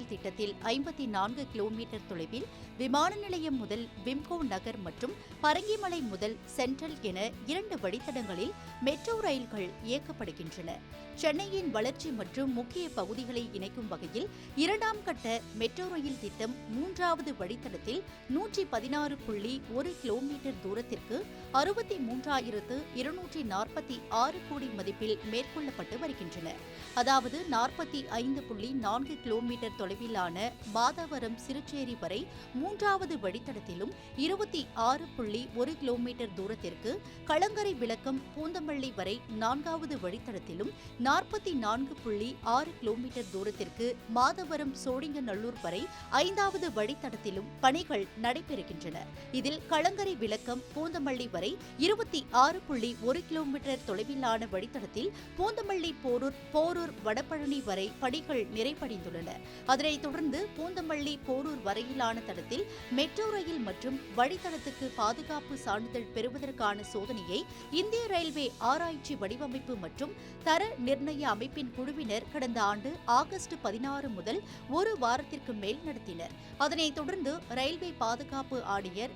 ரயில் திட்டத்தில் 54 கிலோமீட்டர் தொலைவில் விமான நிலையம் முதல் விம்கோ நகர் மற்றும் பரங்கிமலை முதல் சென்ட்ரல் என 2 வழித்தடங்களில் மெட்ரோ ரயில்கள் இயக்கப்படுகின்றன. சென்னையின் வளர்ச்சி மற்றும் முக்கிய பகுதிகளை இணைக்கும் வகையில் 2ஆம் கட்ட மெட்ரோ ரயில் திட்டம் 3வது வழித்தடத்தில் 116.1 கிலோமீட்டர் தூரத்திற்கு 63,246 கோடி மதிப்பில் மேற்கொள்ளப்பட்டு வருகின்றன. அதாவது 45.4 கிலோமீட்டர் தொலைவிலான மாதவரம் சிறுச்சேரி வரை 3வது வழித்தடத்திலும் 26.1 கிலோமீட்டர் தூரத்திற்கு கலங்கரை விளக்கம் பூந்தமல்லி வரை 4வது வழித்தடத்திலும் 44.6 கிலோமீட்டர் தூரத்திற்கு மாதவரம் சோழிங்கநல்லூர் வரை 5வது வழித்தடத்திலும் பணிகள் நடைபெறுகின்றன. இதில் கலங்கரை விளக்கம் பூந்தமல்லி வரை 26.1 கிலோமீட்டர் தொலைவிலான வழித்தடத்தில் பூந்தமல்லி போரூர் வடபழனி வரை பணிகள் நிறைவடைந்துள்ளன. அதனைத் தொடர்ந்து பூந்தமல்லி போரூர் வரையிலான தடத்தில் மெட்ரோ ரயில் மற்றும் வழித்தடத்துக்கு பாதுகாப்பு சான்றிதழ் பெறுவதற்கான சோதனையை இந்திய ரயில்வே ஆராய்ச்சி வடிவமைப்பு மற்றும் தர நிர்ணய அமைப்பின் குழுவினர் கடந்த ஆண்டு ஆகஸ்ட் 16 முதல் ஒரு வாரத்திற்கு மேல் நடத்தினர். அதனைத் தொடர்ந்து ரயில்வே பாதுகாப்பு ஆணையர்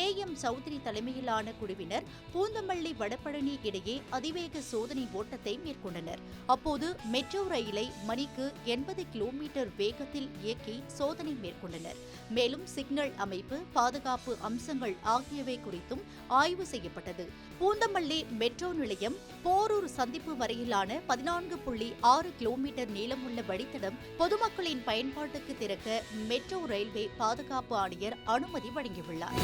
ஏஎம் சௌத்ரி தலைமையிலான குழுவினர் பூந்தமல்லி வடபழனி இடையே அதிவேக சோதனை ஓட்டத்தை மேற்கொண்டனர். அப்போது மெட்ரோ ரயிலை மணிக்கு 80 கிலோமீட்டர் வேகத்தில் இயக்கி சோதனை மேற்கொண்டனர். மேலும் சிக்னல் அமைப்பு, பாதுகாப்பு அம்சங்கள் ஆகியவை குறித்தும் ஆய்வு செய்யப்பட்டது. பூந்தமல்லி மெட்ரோ நிலையம் போரூர் சந்திப்பு வரையிலான 14.6 கிலோமீட்டர் நீளமுள்ள வழித்தடம் பொதுமக்களின் பயன்பாட்டுக்கு திறக்க மெட்ரோ ரயில்வே பாதுகாப்பு ஆணையர் அனுமதி வழங்கியுள்ளார்.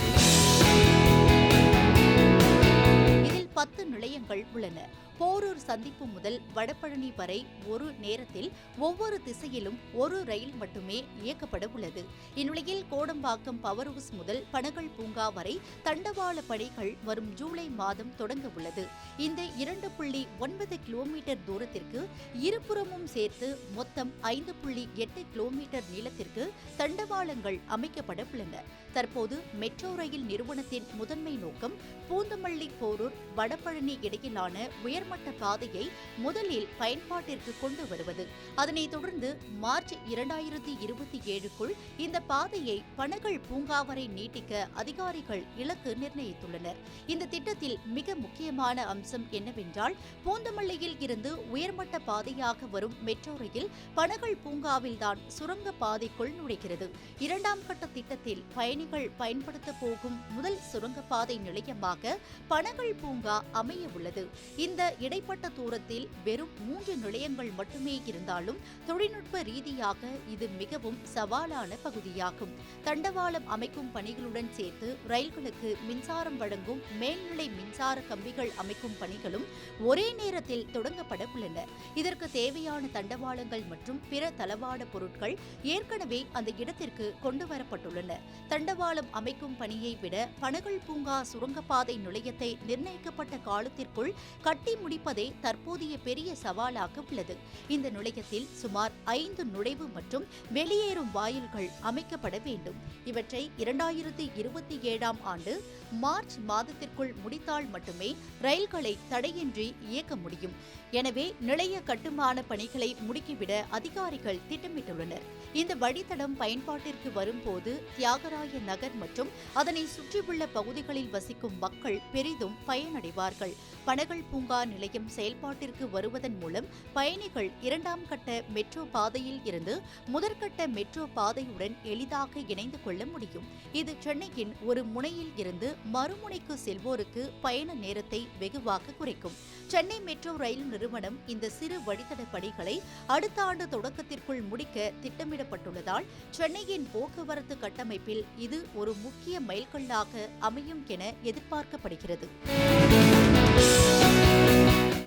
இதில் 10 நிலையங்கள் உள்ளன. போரூர் சந்திப்பு முதல் வடபழனி வரை ஒரு நேரத்தில் ஒவ்வொரு திசையிலும் ஒரு ரயில் மட்டுமே இயக்கப்பட உள்ளது. இந்நிலையில் கோடம்பாக்கம் பவர் ஹவுஸ் முதல் பனகல் பூங்கா வரை தண்டவாள பணிகள் வரும் ஜூலை மாதம் தொடங்க உள்ளது. இந்த 2.9 கிலோமீட்டர் தூரத்திற்கு இருபுறமும் சேர்த்து மொத்தம் 5.8 கிலோமீட்டர் நீளத்திற்கு தண்டவாளங்கள் அமைக்கப்பட உள்ளன. தற்போது மெட்ரோ ரயில் நிறுவனத்தின் முதன்மை நோக்கம் பூந்தமல்லி போரூர் வடபழனி இடையிலான உயர்மட்ட பாதையை முதலில் பயன்பாட்டிற்கு கொண்டு வருவது. அதனைத் தொடர்ந்து மார்ச் 2027க்குள் இந்த பாதையை பனகல் பூங்கா வரை நீட்டிக்க அதிகாரிகள் இலக்கு நிர்ணயித்துள்ளனர். இந்த திட்டத்தில் மிக முக்கியமான அம்சம் என்னவென்றால், பூந்தமல்லியில் இருந்து உயர்மட்ட பாதையாக வரும் மெட்ரோ ரயில் பனகல் பூங்காவில்தான் சுரங்க பாதைக்குள் நுழைகிறது. 2ஆம் கட்ட திட்டத்தில் பயணிகள் பயன்படுத்த போகும் முதல் சுரங்கப்பாதை நிலையமாக பனகல் பூங்கா அமைய உள்ளது. இந்த இடைப்பட்ட தூரத்தில் வெறும் 3 நிலையங்கள் மட்டுமே இருந்தாலும் தொழில்நுட்ப ரீதியாக இது மிகவும் சவாலான பகுதியாகும். தண்டவாளம் அமைக்கும் பணிகளுடன் சேர்த்து ரயில்களுக்கு மின்சாரம் வழங்கும் மேல்நிலை மின்சார கம்பிகள் அமைக்கும் பணிகளும் ஒரே நேரத்தில் தொடங்கப்பட உள்ளன. இதற்கு தேவையான தண்டவாளங்கள் மற்றும் பிற தளவாட பொருட்கள் ஏற்கனவே அந்த இடத்திற்கு கொண்டுவரப்பட்டுள்ளன. தண்டவாளம் அமைக்கும் பணியை விட பனகல் பூங்கா சுரங்கப்பாதை நிலையத்தை நிர்ணயிக்கப்பட்ட காலத்திற்குள் கட்டி முடிப்பதே தற்போதைய பெரிய சவாலாக உள்ளது. இந்த நிலையத்தில் சுமார் 5 நுழைவு மற்றும் வெளியேறும் வாயில்கள் அமைக்கப்பட வேண்டும். இவற்றை 2027ஆம் ஆண்டு மார்ச் மாதத்திற்குள் முடித்தால் மட்டுமே ரயில்களை தடையின்றி இயக்க முடியும். எனவே நிலைய கட்டுமான பணிகளை முடுக்கிவிட அதிகாரிகள் திட்டமிட்டுள்ளனர். இந்த வழித்தடம் பயன்பாட்டிற்கு வரும்போது தியாகராய நகர் மற்றும் அதனை சுற்றியுள்ள பகுதிகளில் வசிக்கும் மக்கள் பெரிதும் பயனடைவார்கள். பனகல் பூங்கா நிலையம் செயல்பாட்டிற்கு வருவதன் மூலம் பயணிகள் 2ஆம் கட்ட மெட்ரோ பாதையில் இருந்து முதற்கட்ட மெட்ரோ பாதையுடன் எளிதாக இணைந்து கொள்ள முடியும். இது சென்னையின் ஒரு முனையில் இருந்து மறுமுனைக்கு செல்வோருக்கு பயண நேரத்தை வெகுவாக குறைக்கும். சென்னை மெட்ரோ ரயில் நிறுவனம் இந்த சிறு வழித்தட பணிகளை அடுத்த ஆண்டு தொடக்கத்திற்குள் முடிக்க திட்டமிடப்பட்டுள்ளதால் சென்னையின் போக்குவரத்து கட்டமைப்பில் இது ஒரு முக்கிய மைல்கல்லாக அமையும் என எதிர்பார்க்கப்படுகிறது.